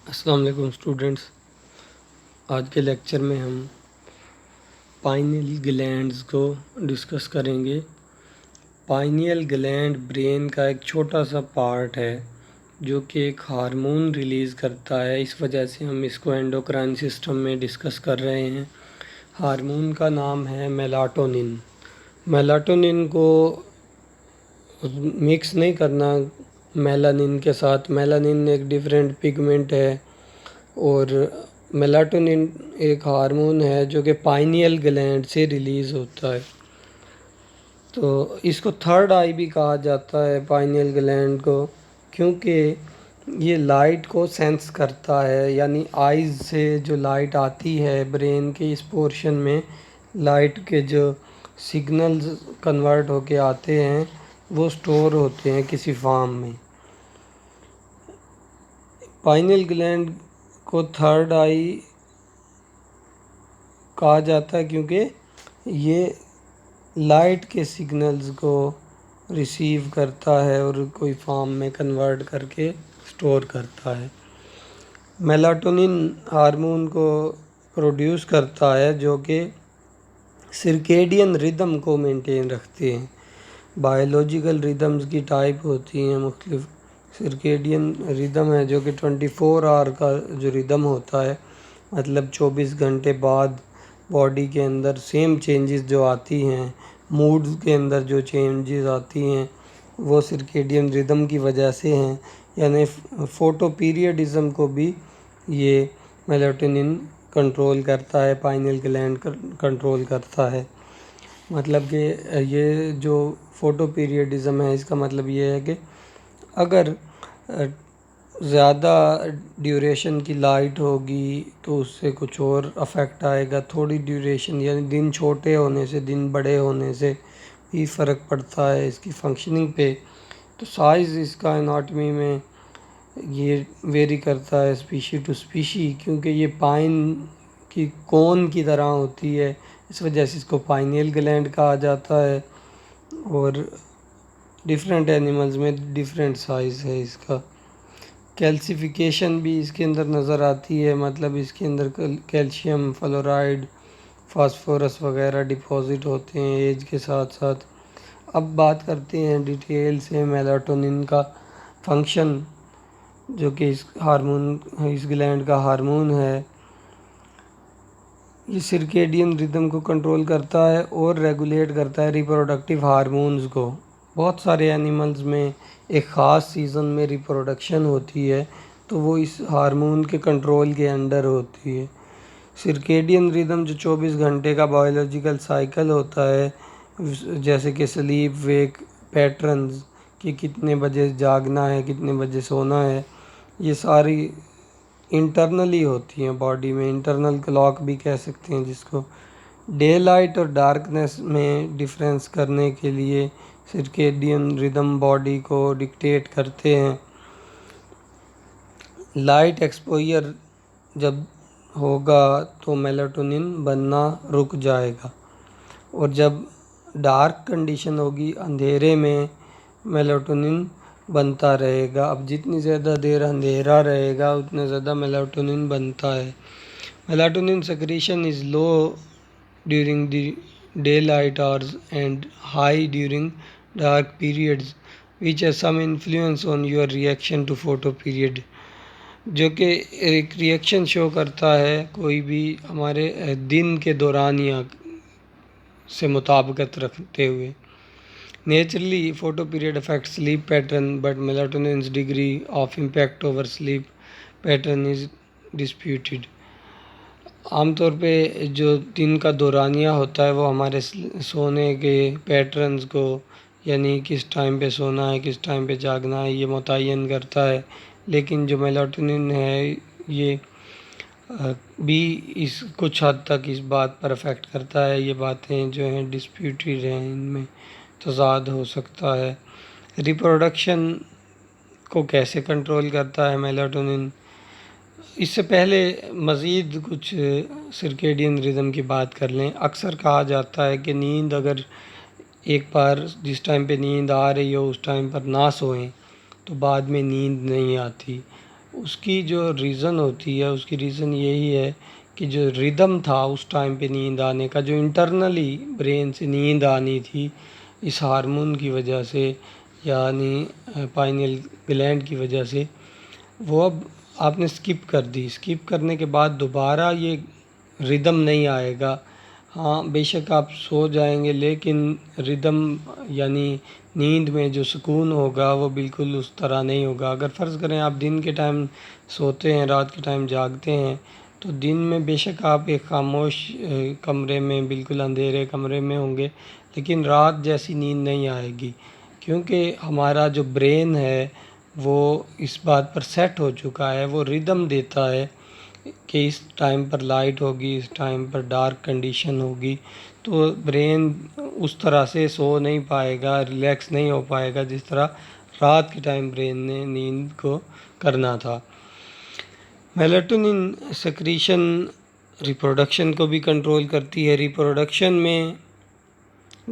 السلام علیکم اسٹوڈنٹس، آج کے لیکچر میں ہم پائنیل گلینڈز کو ڈسکس کریں گے۔ پائنیل گلینڈ برین کا ایک چھوٹا سا پارٹ ہے جو کہ ایک ہارمون ریلیز کرتا ہے، اس وجہ سے ہم اس کو اینڈوکرائن سسٹم میں ڈسکس کر رہے ہیں۔ ہارمون کا نام ہے میلاٹونن۔ میلاٹونن کو مکس نہیں کرنا میلانن کے ساتھ۔ میلانن ایک ڈیفرنٹ پگمنٹ ہے اور میلاٹونن ایک ہارمون ہے جو کہ پائنیل گلینڈ سے ریلیز ہوتا ہے۔ تو اس کو تھرڈ آئی بھی کہا جاتا ہے پائنیل گلینڈ کو، کیونکہ یہ لائٹ کو سینس کرتا ہے، یعنی آئیز سے جو لائٹ آتی ہے برین کے اس پورشن میں، لائٹ کے جو سگنلز کنورٹ ہو کے آتے ہیں وہ سٹور ہوتے ہیں کسی فارم میں۔ پائنیل گلینڈ کو تھرڈ آئی کہا جاتا ہے کیونکہ یہ لائٹ کے سگنلز کو ریسیو کرتا ہے اور کوئی فارم میں کنورٹ کر کے سٹور کرتا ہے۔ میلاٹونن ہارمون کو پروڈیوس کرتا ہے جو کہ سرکیڈین ردم کو مینٹین رکھتے ہیں۔ بائیولوجیکل ردمز کی ٹائپ ہوتی ہیں مختلف۔ سرکیڈین ردم ہے جو کہ 24 آور کا جو ردم ہوتا ہے، مطلب 24 گھنٹے بعد باڈی کے اندر سیم چینجز جو آتی ہیں، موڈز کے اندر جو چینجز آتی ہیں وہ سرکیڈین ردم کی وجہ سے ہیں، یعنی فوٹو پیریڈزم کو بھی یہ میلاٹونن کنٹرول کرتا ہے، پائنیل گلینڈ کنٹرول کرتا ہے۔ مطلب کہ یہ جو فوٹو پیریڈزم ہے اس کا مطلب یہ ہے کہ اگر زیادہ ڈیوریشن کی لائٹ ہوگی تو اس سے کچھ اور افیکٹ آئے گا، تھوڑی ڈیوریشن یعنی دن چھوٹے ہونے سے دن بڑے ہونے سے بھی فرق پڑتا ہے اس کی فنکشننگ پہ۔ تو سائز اس کا اناٹمی میں یہ ویری کرتا ہے اسپیشی ٹو اسپیشی، کیونکہ یہ پائن کی کون کی طرح ہوتی ہے، اس وجہ سے اس کو پائنیل گلینڈ کہا جاتا ہے، اور ڈیفرنٹ اینیملز میں ڈیفرنٹ سائز ہے اس کا۔ کیلسیفیکیشن بھی اس کے اندر نظر آتی ہے، مطلب اس کے اندر کیلشیم، فلورائڈ، فاسفورس وغیرہ ڈپازٹ ہوتے ہیں ایج کے ساتھ ساتھ۔ اب بات کرتے ہیں ڈیٹیل سے میلاٹونن کا فنکشن، جو کہ اس گلینڈ کا ہارمون ہے۔ یہ سرکیڈین ردم کو کنٹرول کرتا ہے اور ریگولیٹ کرتا ہے ریپروڈکٹیو ہارمونز کو۔ بہت سارے اینیملز میں ایک خاص سیزن میں ریپروڈکشن ہوتی ہے تو وہ اس ہارمون کے کنٹرول کے انڈر ہوتی ہے۔ سرکیڈین ردم جو 24 گھنٹے کا بائیولوجیکل سائیکل ہوتا ہے، جیسے کہ سلیپ ویک پیٹرنز، کہ کتنے بجے جاگنا ہے کتنے بجے سونا ہے، یہ ساری انٹرنلی ہوتی ہیں باڈی میں، انٹرنل کلاک بھی کہہ سکتے ہیں جس کو۔ ڈے لائٹ اور ڈارکنیس میں ڈیفرنس کرنے کے لیے سرکیڈین ردم باڈی کو ڈکٹیٹ کرتے ہیں۔ لائٹ ایکسپوئر جب ہوگا تو میلاٹونن بننا رک جائے گا، اور جب ڈارک کنڈیشن ہوگی، اندھیرے میں، میلاٹونن بنتا رہے گا۔ اب جتنی زیادہ دیر اندھیرا رہے گا اتنا زیادہ میلاٹونن بنتا ہے۔ Melatonin secretion is low during the daylight hours and high during dark periods which has some influence on your reaction to photo period، جو کہ ایک ریئیکشن شو کرتا ہے کوئی بھی ہمارے دن کے دورانیہ سے مطابقت رکھتے ہوئے۔ Naturally, photo period affects sleep pattern, but melatonin's degree of impact over sleep pattern is disputed۔ عام طور پہ جو دن کا دورانیہ ہوتا ہے وہ ہمارے سونے کے پیٹرنز کو، یعنی کس ٹائم پہ سونا ہے کس ٹائم پہ جاگنا ہے، یہ متعین کرتا ہے، لیکن جو میلاٹونن ہے یہ بھی اس کچھ حد تک اس بات پر افیکٹ کرتا ہے۔ یہ باتیں جو ہیں ڈسپیوٹیڈ ہیں، ان میں تضاد ہو سکتا ہے۔ ریپروڈکشن کو کیسے کنٹرول کرتا ہے میلاٹونن؟ اس سے پہلے مزید کچھ سرکیڈین ردم کی بات کر لیں۔ اکثر کہا جاتا ہے کہ نیند اگر ایک بار جس ٹائم پہ نیند آ رہی ہو اس ٹائم پر نہ سوئیں تو بعد میں نیند نہیں آتی۔ اس کی جو ریزن ہوتی ہے، اس کی ریزن یہی ہے کہ جو ردم تھا اس ٹائم پہ نیند آنے کا، جو انٹرنلی برین سے نیند آنی تھی اس ہارمون کی وجہ سے، یعنی پائنیل گلینڈ کی وجہ سے، وہ اب آپ نے سکپ کر دی۔ سکپ کرنے کے بعد دوبارہ یہ ردم نہیں آئے گا۔ ہاں بے شک آپ سو جائیں گے، لیکن ردم یعنی نیند میں جو سکون ہوگا وہ بالکل اس طرح نہیں ہوگا۔ اگر فرض کریں آپ دن کے ٹائم سوتے ہیں، رات کے ٹائم جاگتے ہیں، تو دن میں بے شک آپ ایک خاموش کمرے میں، بالکل اندھیرے کمرے میں ہوں گے، لیکن رات جیسی نیند نہیں آئے گی، کیونکہ ہمارا جو برین ہے وہ اس بات پر سیٹ ہو چکا ہے، وہ ردم دیتا ہے کہ اس ٹائم پر لائٹ ہوگی، اس ٹائم پر ڈارک کنڈیشن ہوگی، تو برین اس طرح سے سو نہیں پائے گا، ریلیکس نہیں ہو پائے گا جس طرح رات کے ٹائم برین نے نیند کو کرنا تھا۔ میلاٹونن سیکریشن ریپروڈکشن کو بھی کنٹرول کرتی ہے۔ ریپروڈکشن میں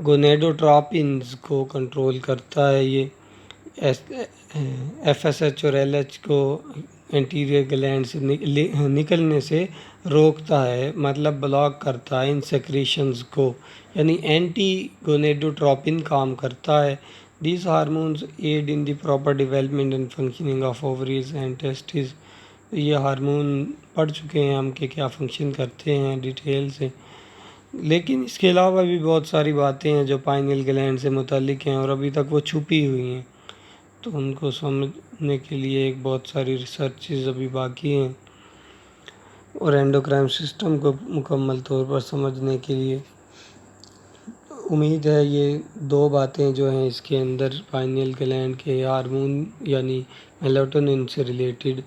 گونیڈوٹراپنز کو کنٹرول کرتا ہے، یہ ایف ایس ایچ اور ایل ایچ کو انٹیریئر گلینڈ سے نکلنے سے روکتا ہے، مطلب بلاک کرتا ہے ان سیکریشنز کو، یعنی اینٹی گونیڈوٹراپن کام کرتا ہے۔ These hormones aid in the proper development and functioning of ovaries and testes. یہ ہارمون پڑھ چکے ہیں ہم کہ کیا فنکشن کرتے ہیں ڈیٹیل سے، لیکن اس کے علاوہ بھی بہت ساری باتیں ہیں جو پائنیل گلینڈ سے متعلق ہیں اور ابھی تک وہ چھپی ہوئی ہیں، تو ان کو سمجھنے کے لیے ایک بہت ساری ریسرچز ابھی باقی ہیں، اور اینڈوکرائن سسٹم کو مکمل طور پر سمجھنے کے لیے امید ہے یہ دو باتیں جو ہیں اس کے اندر، پائنیل گلینڈ کے ہارمون یعنی میلاٹونن سے ریلیٹڈ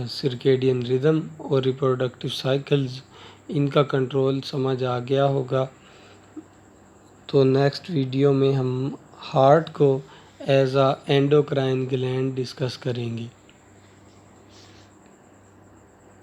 سرکیڈین ردم اور ریپروڈکٹیو سائیکلز، ان کا کنٹرول سمجھ آ گیا ہوگا۔ تو نیکسٹ ویڈیو میں ہم ہارٹ کو as a endocrine gland discuss کریں گے۔